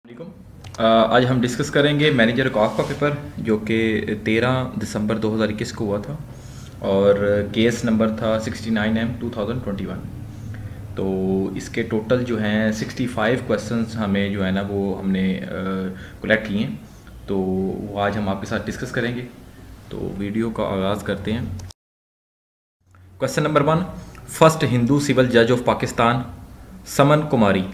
वालेकुम। आज हम डिस्कस करेंगे मैनेजर कॉफ का पेपर जो कि 13 दिसंबर 2021 को हुआ था और केस नंबर था 69M 2021। तो इसके टोटल जो हैं 65 क्वेश्चंस हमें जो है ना वो हमने कलेक्ट किए हैं, तो वो आज हम आपके साथ डिस्कस करेंगे। तो वीडियो का आगाज़ करते हैं। Question number 1, first Hindu civil जज ऑफ पाकिस्तान समन कुमारी।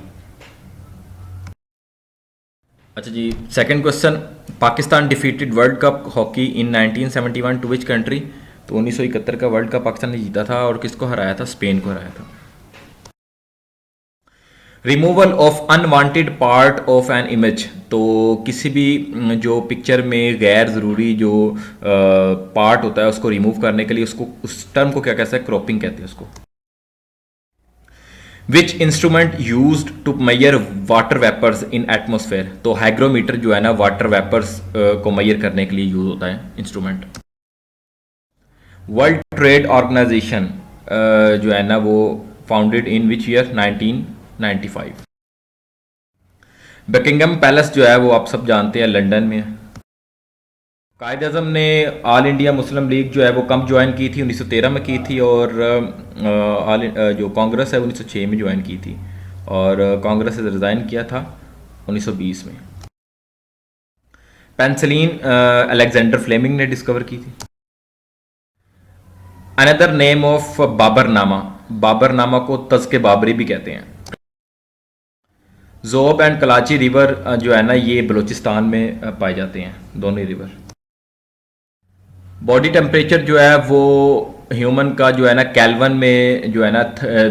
अच्छा जी, second question, Pakistan defeated world cup hockey in 1971 to which country. तो 1971 का वर्ल्ड कप पाकिस्तान ने जीता था और किसको हराया था? स्पेन को हराया था। Removal of unwanted part of an image. तो किसी भी जो पिक्चर में गैर ज़रूरी जो पार्ट होता है उसको रिमूव करने के लिए उसको उस टर्म को क्या कहते हैं? क्रॉपिंग कहते हैं उसको। Which instrument use to measure water vapours in atmosphere. तो हाइग्रोमीटर जो है ना वाटर वेपर्स को मेयर करने के लिए यूज होता है इंस्ट्रूमेंट। वर्ल्ड ट्रेड ऑर्गेनाइजेशन जो है ना वो founded in which year? 1995। Buckingham palace जो है वो आप सब जानते हैं लंदन में है। कायद अज़म ने ऑल इंडिया मुस्लिम लीग जो है वो कब ज्वाइन की थी? 1913 में की थी। और जो कांग्रेस है 1906 में ज्वाइन की थी और कांग्रेस से रिज़ाइन किया था 1920 में। पेंसिलिन अलेक्जेंडर फ्लेमिंग ने डिस्कवर की थी। Another name of Baburnama. Baburnama को तज़के बाबरी भी कहते हैं। ज़ोब एंड कलाची रिवर जो है ना ये बलूचिस्तान में पाए जाते हैं, दोनों रिवर। बॉडी टेम्परेचर जो है वो ह्यूमन का जो है ना केल्विन में जो है ना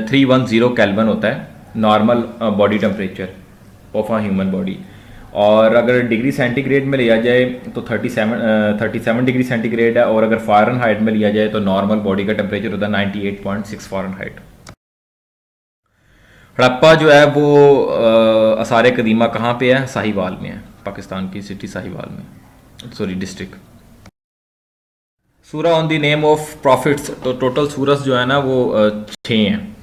310 केल्विन होता है normal body temperature of a human body. और अगर डिग्री सेंटीग्रेड में लिया जाए तो 37 डिग्री सेंटीग्रेड है। और अगर फ़ारेनहाइट में लिया जाए तो नॉर्मल बॉडी का टेम्परेचर होता है 98.6 फ़ारेनहाइट। हड़प्पा जो है वो आसार कदीमा कहाँ पे है? साहिवाल में है, पाकिस्तान की सिटी साहिवाल में, सॉरी डिस्ट्रिक्ट। सूरा on the name of profits. तो टोटल सूरस जो है ना वो 6 हैं।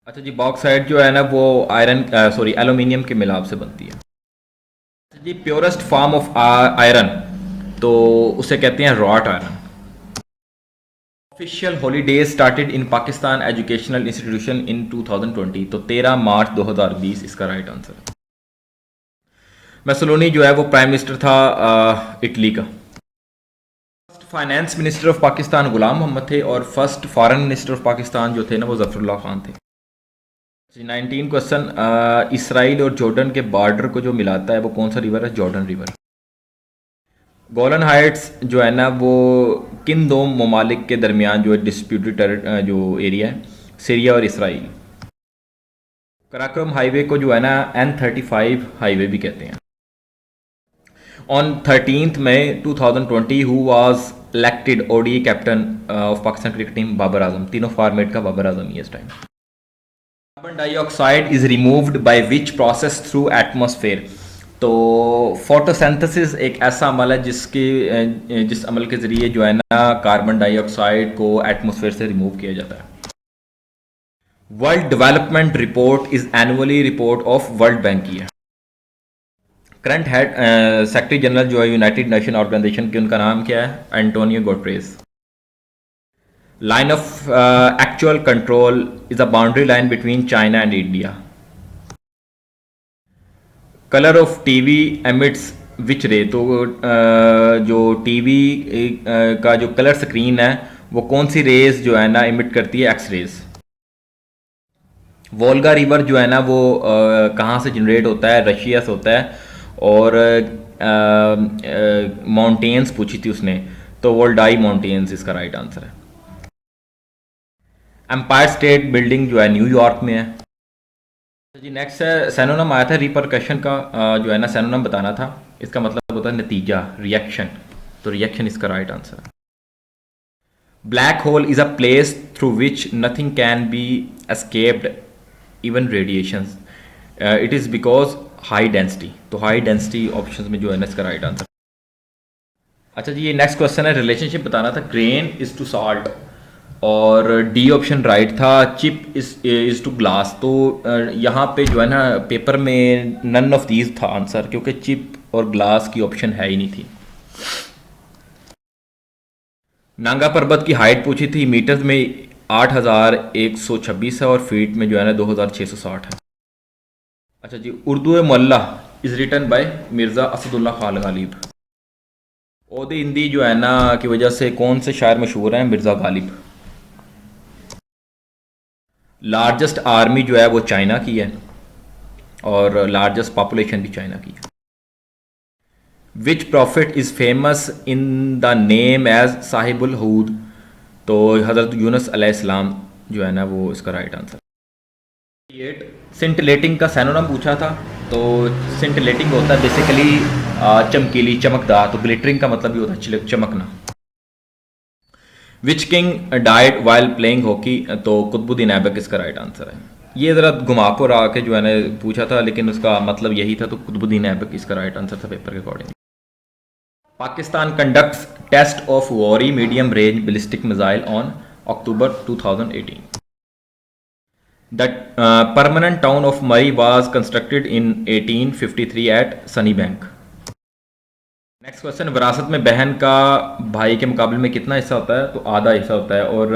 अच्छा जी, बॉक्साइट जो है ना वो एल्यूमिनियम के मिलाप से बनती है। अच्छा जी, प्योरेस्ट फॉर्म ऑफ आयरन तो उसे कहते हैं wrought iron. Official holidays started in Pakistan educational institution इन 2020। तो 13 मार्च 2020 इसका राइट आंसर है। मैसोलोनी जो है वो प्राइम मिनिस्टर था इटली का। फाइनेंस मिनिस्टर ऑफ पाकिस्तान गुलाम मोहम्मद थे और first foreign minister of Pakistan जो थे ना वो जफरुल्लाह खान थे। 19 क्वेश्चन, इसराइल और जॉर्डन के बॉर्डर को जो मिलाता है वो कौन सा रिवर है? Jordan river. गोलन हाइट्स जो है ना वो किन दो ममालिक के दरमियान जो है डिस्प्यूटेड जो एरिया है? सीरिया और इसराइल। कराक्रम हाईवे को जो है ना N35 हाईवे भी कहते हैं। On 13 May 2020 who was elected ODI captain of Pakistan cricket team? Babar Azam. तीनों फॉर्मेट का बाबर आजम ही इस time. Carbon dioxide is removed by which process through atmosphere. तो फोटोसिंथेसिस एक ऐसा अमल है जिस अमल के जरिए जो है ना कार्बन डाइऑक्साइड को एटमॉस्फेयर से रिमूव किया जाता है। World development report is annually report of world bank की है। करंट हेड सेक्रेटरी जनरल जो है यूनाइटेड नेशन ऑर्गेनाइजेशन की, उनका नाम क्या है? Antonio Guterres. Line of actual control is a boundary line between China and India. Colour of TV emits which ray. तो जो टीवी का जो कलर स्क्रीन है वो कौन सी रेज जो है ना इमिट करती है? X raise. वोल्गा रिवर जो है ना वो कहाँ से जनरेट होता है? रशिया से होता है। और माउंटेन्स पूछी थी उसने, तो वोल्डाई माउंटेन्स इसका राइट आंसर है। एम्पायर स्टेट बिल्डिंग जो है न्यूयॉर्क में है। जी नेक्स्ट है सैनोनम आया था रिपरकशन का, जो है ना सैनोनम बताना था, इसका मतलब होता है नतीजा, रिएक्शन। तो रिएक्शन इसका राइट आंसर है। Black hole is a place through which nothing can be escaped even radiation. It is because high density. तो हाई डेंसिटी ऑप्शन में जो है ना इसका राइट आंसर। अच्छा जी, ये नेक्स्ट क्वेश्चन है, रिलेशनशिप बताना था ग्रेन इज टू सॉल्ट। और डी ऑप्शन राइट था, चिप इज टू ग्लास। तो यहाँ पे जो है ना पेपर में नन ऑफ दीज था आंसर, क्योंकि चिप और ग्लास की ऑप्शन है ही नहीं थी। नांगा पर्वत की हाइट पूछी थी, मीटर्स में 8126 है और फीट में जो है ना 2660 है। अच्छा जी, Urdu Mualla is written by Mirza Asadullah Khan Ghalib. ओहदे हिंदी जो है ना की वजह से कौन से शायर मशहूर हैं? मिर्ज़ा गालिब। लार्जेस्ट आर्मी जो है वो चाइना की है और लार्जेस्ट पॉपुलेशन भी चाइना की है। Which prophet is famous in the name as साहिबुल हूद? तो हज़रत यूनुस अलैहिस्सलाम जो है ना वो इसका राइट आंसर। सिंटिलेटिंग का सैनोनिम पूछा था, तो सिंटिलेटिंग होता है बेसिकली चमकीली, चमकदार। तो ग्लिटरिंग का मतलब भी होता है चमकना। Which king died while playing hockey? तो कुतुबुद्दीन ऐबक इसका राइट आंसर है। ये ज़रा घुमापुर आके जो है ना पूछा था, लेकिन उसका मतलब यही था, तो कुतुबुद्दीन ऐबक इसका राइट आंसर था पेपर के according. Pakistan conducts test of Ghauri medium range ballistic missile on October 2018. The permanent town of Murray was constructed in 1853 at Sunnybank. Next question, विरासत में बहन का भाई के मुकाबले में कितना हिस्सा होता है? तो आधा हिस्सा होता है। और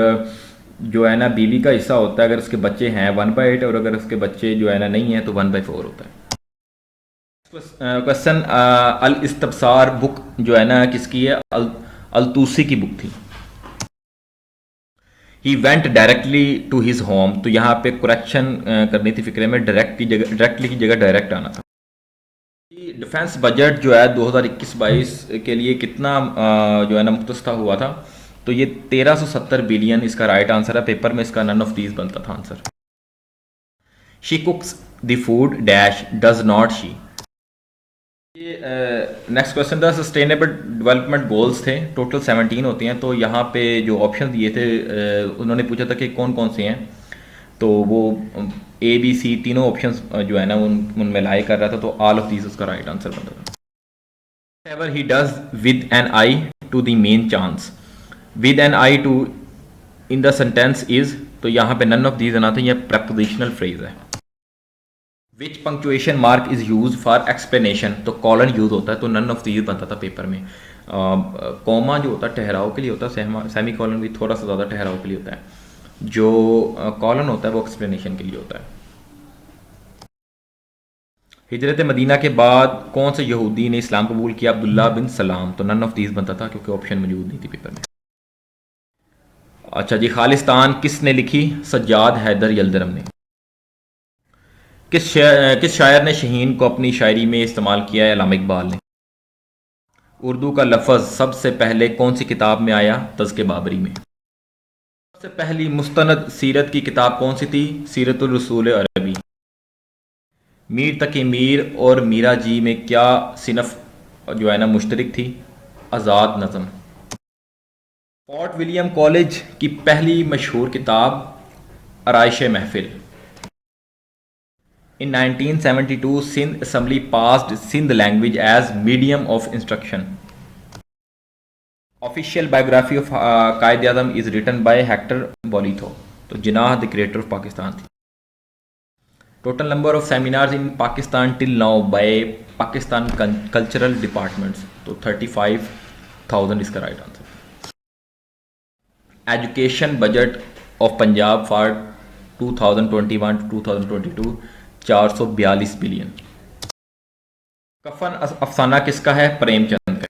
जो है ना बीवी का हिस्सा होता है अगर उसके बच्चे हैं 1/8, और अगर उसके बच्चे जो है ना नहीं है तो 1/4 होता है। क्वेश्चन, अल इस्तबसार बुक जो है ना किसकी है? अल-तूसी की बुक थी। He went directly to his home, तो यहाँ पे करेक्शन करनी थी फिक्रे में, डायरेक्टली की जगह डायरेक्ट आना था। डिफेंस बजट जो है 2021-22 के लिए कितना जो है ना मुख्तस्ता हुआ था? तो ये 1370 बिलियन इसका राइट आंसर है। पेपर में इसका नन ऑफ दीज बनता था answer. She कुक्स the food dash does not she. ये नेक्स्ट क्वेश्चन था, सस्टेनेबल डेवलपमेंट गोल्स थे, टोटल 17 होती हैं। तो यहाँ पे जो ऑप्शन दिए थे उन्होंने पूछा था कि कौन कौन से हैं, तो वो ए बी सी तीनों ऑप्शंस जो है ना उनमें लाई कर रहा था, तो ऑल ऑफ दीज उसका राइट आंसर बन रहा था। Ever he does with an I to the main chance, with an I to in the sentence is, तो यहाँ पे नन ऑफ दीज आना था, यह प्रपोजिशनल फ्रेज है। Which punctuation mark is use for explanation? तो कॉलन यूज होता है, तो नन ऑफ दीज बनता था पेपर में। कॉमा जो होता है ठहराव के लिए होता है, सेमी कॉलन भी थोड़ा सा ज़्यादा ठहराव के लिए होता है। जो कॉलन होता है वो एक्सप्लेनेशन के लिए होता है। हिजरत मदीना के बाद कौन से यहूदी ने इस्लाम कबूल किया? अब्दुल्ला बिन सलाम। तो नन ऑफ दीज बनता था क्योंकि ऑप्शन मौजूद नहीं थी पेपर में। अच्छा जी, खालिस्तान किसने लिखी? सज्जाद हैदर यल्दरम ने। किस शायर ने शहीन को अपनी शायरी में इस्तेमाल किया है? अल्लामा इकबाल ने। उर्दू का लफ्ज़ सबसे पहले कौन सी किताब में आया? तज़्के बाबरी में। सबसे पहली मुस्तनद सीरत की किताब कौन सी थी? सीरतुल रसूल अरबी। मीर तकी मीर और मीरा जी में क्या सिनफ जो है ना मुश्तरक थी? आज़ाद नज़म। फोर्ट विलियम कॉलेज की पहली मशहूर किताब आराइश महफिल। In 1972, Sindh Assembly passed Sindh language as medium of instruction. Official biography of Quaid-e-Azam is written by Hector Bolitho. तो Jinnah the creator of Pakistan थी। Total number of seminars in Pakistan till now by Pakistan cultural departments, तो 35,000 इसका right answer. Education budget of Punjab for 2021 to 2022 442 billion. कफन अफसाना किसका है? प्रेमचंद का।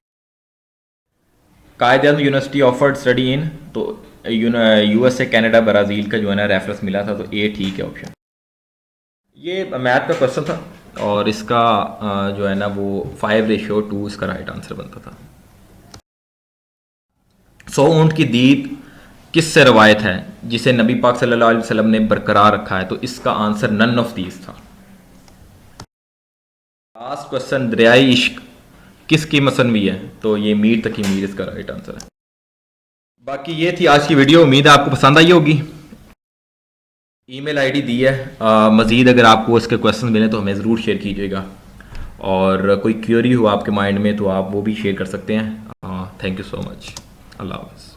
Quaid-e-Azam university offered study in, तो यूएसए कनाडा ब्राज़ील का जो है ना रेफरेंस मिला था, तो ए ठीक है ऑप्शन। ये मैथ का क्वेश्चन था और इसका जो है ना वो 5:2 इसका राइट आंसर बनता था। 100 ऊंट की दीद किससे रवायत है जिसे नबी पाक सल्लल्लाहु अलैहि वसल्लम ने बरकरार रखा है? तो इसका आंसर नन ऑफ दीज था। लास्ट क्वेश्चन, दरियाई इश्क किसकी मसनवी है? तो ये मीर तकी मीर इसका राइट आंसर है। बाकी ये थी आज की वीडियो, उम्मीद है आपको पसंद आई होगी। ईमेल आईडी दी है, मज़ीद अगर आपको इसके क्वेश्चन मिले तो हमें ज़रूर शेयर कीजिएगा, और कोई क्वेरी हो आपके माइंड में तो आप वो भी शेयर कर सकते हैं। Thank you so much. अल्लाह हाफ़िज़।